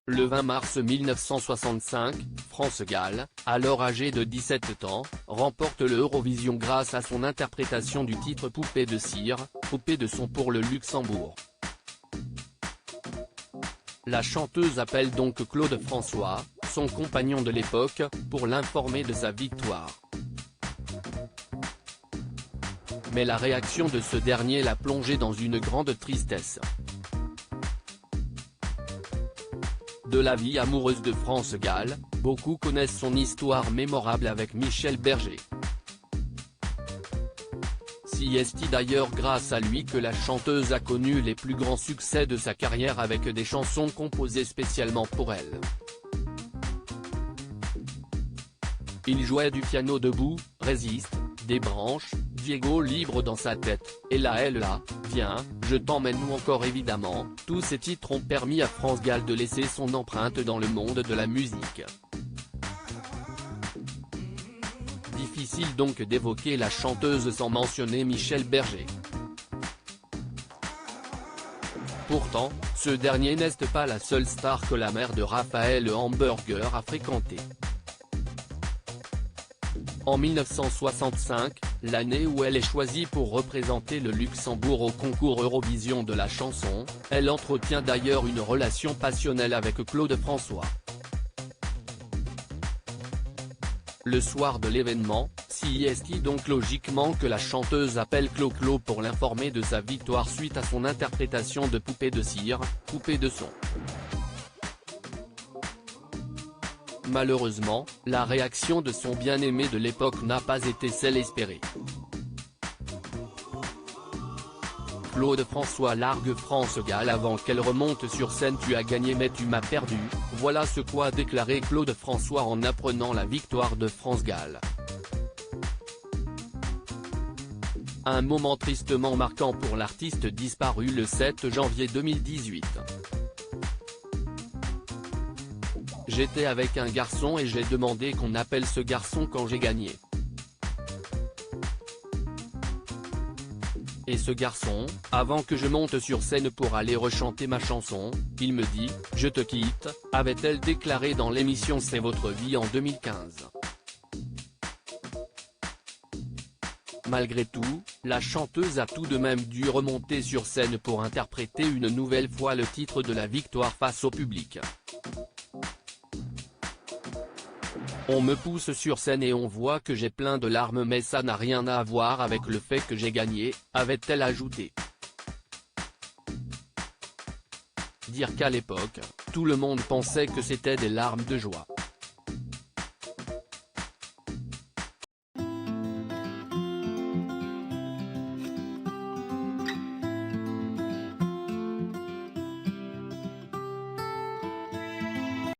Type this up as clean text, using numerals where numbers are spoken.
Le 20 mars 1965, France-Galles, alors âgée de 17 ans, remporte le Eurovision grâce à son interprétation du titre Poupée de cire, Poupée de son pour le Luxembourg. La chanteuse appelle donc Claude François, son compagnon de l'époque, pour l'informer de sa victoire. Mais la réaction de ce dernier l'a plongée dans une grande tristesse. De la vie amoureuse de France-Galles, beaucoup connaissent son histoire mémorable avec Michel Berger. C'est d'ailleurs grâce à lui que la chanteuse a connu les plus grands succès de sa carrière avec des chansons composées spécialement pour elle. Il jouait du piano debout, Résiste, Des branches, Diego libre dans sa tête, et là elle là, Viens, Je t'emmène ou encore évidemment, tous ces titres ont permis à France-Galles de laisser son empreinte dans le monde de la musique. Difficile donc d'évoquer la chanteuse sans mentionner Michel Berger. Pourtant, ce dernier n'est pas la seule star que la mère de Raphaël Hamburger a fréquentée. En 1965, l'année où elle est choisie pour représenter le Luxembourg au concours Eurovision de la chanson, elle entretient d'ailleurs une relation passionnelle avec Claude François. Le soir de l'événement, c'est donc logiquement que la chanteuse appelle Clo-Clo pour l'informer de sa victoire suite à son interprétation de Poupée de cire, Poupée de son. Malheureusement, la réaction de son bien-aimé de l'époque n'a pas été celle espérée. Claude François largue France-Galles avant qu'elle remonte sur scène. Tu as gagné mais tu m'as perdu, voilà ce qu'a déclaré Claude François en apprenant la victoire de France-Galles. Un moment tristement marquant pour l'artiste disparu le 7 janvier 2018. J'étais avec un garçon et j'ai demandé qu'on appelle ce garçon quand j'ai gagné. Et ce garçon, avant que je monte sur scène pour aller rechanter ma chanson, il me dit « Je te quitte », avait-elle déclaré dans l'émission C'est votre vie en 2015. Malgré tout, la chanteuse a tout de même dû remonter sur scène pour interpréter une nouvelle fois le titre de la victoire face au public. On me pousse sur scène et on voit que j'ai plein de larmes mais ça n'a rien à voir avec le fait que j'ai gagné, avait-elle ajouté. Dire qu'à l'époque, tout le monde pensait que c'était des larmes de joie.